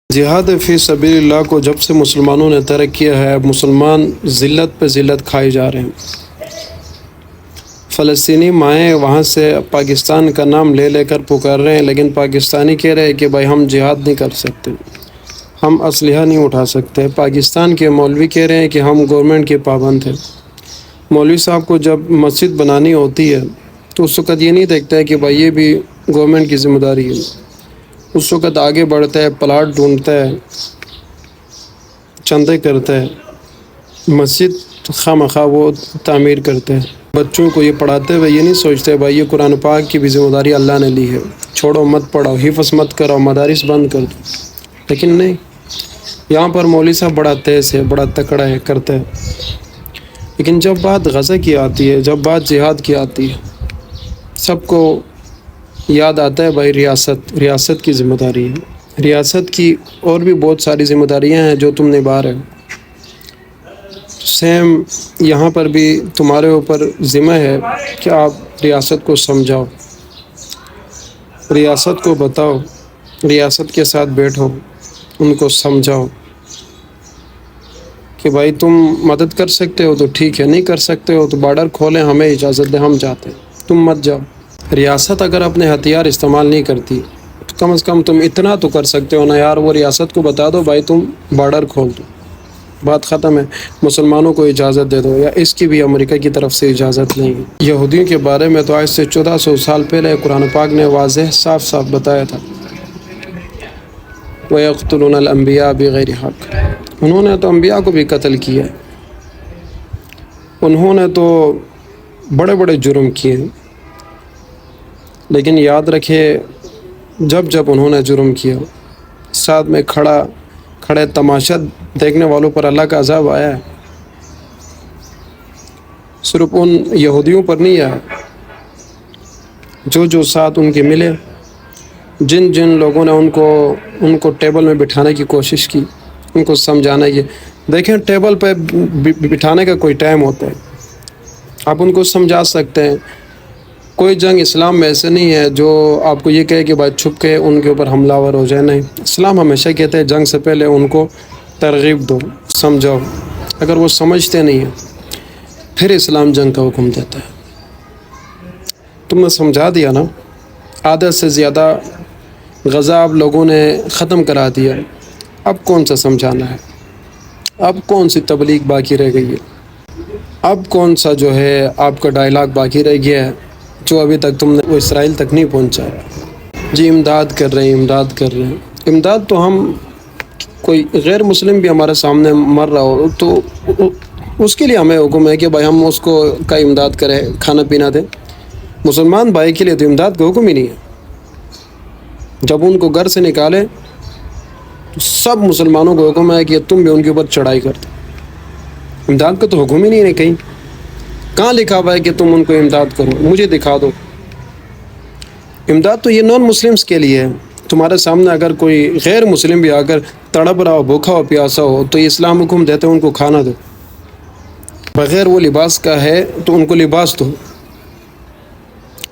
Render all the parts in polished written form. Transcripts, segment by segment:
جہاد فی سبیل اللہ کو جب سے مسلمانوں نے ترک کیا ہے، مسلمان ذلت پہ ذلت کھائے جا رہے ہیں۔ فلسطینی مائیں وہاں سے پاکستان کا نام لے لے کر پکار رہے ہیں، لیکن پاکستانی کہہ رہے ہیں کہ بھائی ہم جہاد نہیں کر سکتے، ہم اسلحہ نہیں اٹھا سکتے۔ پاکستان کے مولوی کہہ رہے ہیں کہ ہم گورنمنٹ کے پابند ہیں۔ مولوی صاحب کو جب مسجد بنانی ہوتی ہے تو اس وقت یہ نہیں دیکھتا ہے کہ بھائی یہ بھی گورنمنٹ کی ذمہ داری ہے، اس وقت آگے بڑھتا ہے، پلاٹ ڈھونڈتا ہے، چندے کرتا ہے، مسجد خواہ مخواہ وہ تعمیر کرتے ہیں۔ بچوں کو یہ پڑھاتے ہوئے یہ نہیں سوچتے بھائی یہ قرآن پاک کی بھی ذمہ داری اللہ نے لی ہے، چھوڑو مت پڑھاؤ، حفظ مت کراؤ، مدارس بند کر دو، لیکن نہیں، یہاں پر مولوی صاحب بڑا تیز ہے، بڑا تکڑا ہے، کرتا ہے۔ لیکن جب بات غزہ کی آتی ہے، جب بات جہاد کی آتی ہے، سب کو یاد آتا ہے بھائی ریاست کی ذمہ داری ہے، ریاست کی اور بھی بہت ساری ذمہ داریاں ہیں جو تم نبھا رہے ہو۔ سیم یہاں پر بھی تمہارے اوپر ذمہ ہے کہ آپ ریاست کو سمجھاؤ، ریاست کو بتاؤ، ریاست کے ساتھ بیٹھو، ان کو سمجھاؤ کہ بھائی تم مدد کر سکتے ہو تو ٹھیک ہے، نہیں کر سکتے ہو تو بارڈر کھولیں، ہمیں اجازت دیں، ہم جاتے ہیں، تم مت جاؤ۔ ریاست اگر اپنے ہتھیار استعمال نہیں کرتی تو کم از کم تم اتنا تو کر سکتے ہو نا یار، وہ ریاست کو بتا دو بھائی تم بارڈر کھول دو، بات ختم ہے، مسلمانوں کو اجازت دے دو، یا اس کی بھی امریکہ کی طرف سے اجازت نہیں ہے۔ یہودیوں کے بارے میں تو آج سے 1400 سال پہلے قرآن پاک نے واضح صاف صاف بتایا تھا، وَيَقْتُلُونَ الْأَنْبِيَاءَ بِغَيْرِ حَقٍّ، انہوں نے تو انبیاء کو بھی قتل کیا، انہوں نے تو بڑے بڑے جرم کیے، لیکن یاد رکھے جب انہوں نے جرم کیا، ساتھ میں کھڑے تماشا دیکھنے والوں پر اللہ کا عذاب آیا ہے، صرف ان یہودیوں پر نہیں آیا، جو ساتھ ان کے ملے، جن لوگوں نے ان کو ٹیبل میں بٹھانے کی کوشش کی، ان کو سمجھانا یہ دیکھیں ٹیبل پہ بٹھانے کا کوئی ٹائم ہوتا ہے، آپ ان کو سمجھا سکتے ہیں۔ کوئی جنگ اسلام میں ایسے نہیں ہے جو آپ کو یہ کہے کہ بھائی چھپ کے ان کے اوپر حملہ آور ہو جائے، نہیں، اسلام ہمیشہ کہتے ہیں جنگ سے پہلے ان کو ترغیب دو، سمجھاؤ، اگر وہ سمجھتے نہیں ہیں پھر اسلام جنگ کا حکم دیتا ہے۔ تم نے سمجھا دیا نا، آدھے سے زیادہ غزہ آپ لوگوں نے ختم کرا دیا، اب کون سا سمجھانا ہے، اب کون سی تبلیغ باقی رہ گئی ہے، اب کون سا جو ہے آپ کا ڈائلاگ باقی رہ گیا ہے جو ابھی تک تم نے وہ اسرائیل تک نہیں پہنچا ہے؟ جی امداد کر رہے ہیں، امداد کر رہے ہیں، امداد تو ہم کوئی غیر مسلم بھی ہمارے سامنے مر رہا ہو تو اس کے لیے ہمیں حکم ہے کہ بھائی ہم اس کو کا امداد کریں، کھانا پینا دیں۔ مسلمان بھائی کے لیے تو امداد کا حکم ہی نہیں ہے، جب ان کو گھر سے نکالے تو سب مسلمانوں کو حکم ہے کہ تم بھی ان کے اوپر چڑھائی کر دو، امداد کا تو حکم ہی نہیں ہے، کہیں کہاں لکھا ہوا ہے کہ تم ان کو امداد کرو، مجھے دکھا دو۔ امداد تو یہ نان مسلمس کے لیے ہے، تمہارے سامنے اگر کوئی غیر مسلم بھی آ کر تڑپ رہا ہو، بھوکا ہو، پیاسا ہو، تو یہ اسلام حکم دیتے ہیں ان کو کھانا دو، بغیر وہ لباس کا ہے تو ان کو لباس دو،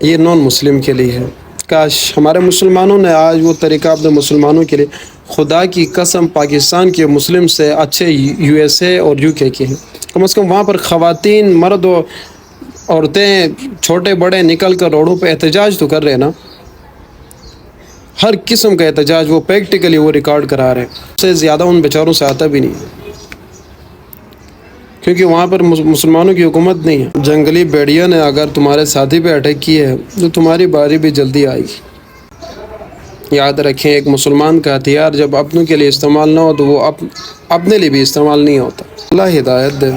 یہ نان مسلم کے لیے ہے۔ کاش ہمارے مسلمانوں نے آج وہ طریقہ اپنے مسلمانوں کے لیے، خدا کی قسم پاکستان کے مسلم سے اچھے USA اور UK کے ہیں، کم از کم وہاں پر خواتین، مرد و عورتیں، چھوٹے بڑے نکل کر روڈوں پہ احتجاج تو کر رہے ہیں نا، ہر قسم کا احتجاج، وہ پریکٹیکلی وہ ریکارڈ کرا رہے ہیں، اس سے زیادہ ان بیچاروں سے آتا بھی نہیں، کیونکہ وہاں پر مسلمانوں کی حکومت نہیں ہے۔ جنگلی بھیڑیا نے اگر تمہارے ساتھی پہ اٹیک کی ہے تو تمہاری باری بھی جلدی آئے گی۔ یاد رکھیں ایک مسلمان کا ہتھیار جب اپنوں کے لیے استعمال نہ ہو تو وہ اپنے لیے بھی استعمال نہیں ہوتا۔ اللہ ہدایت دے۔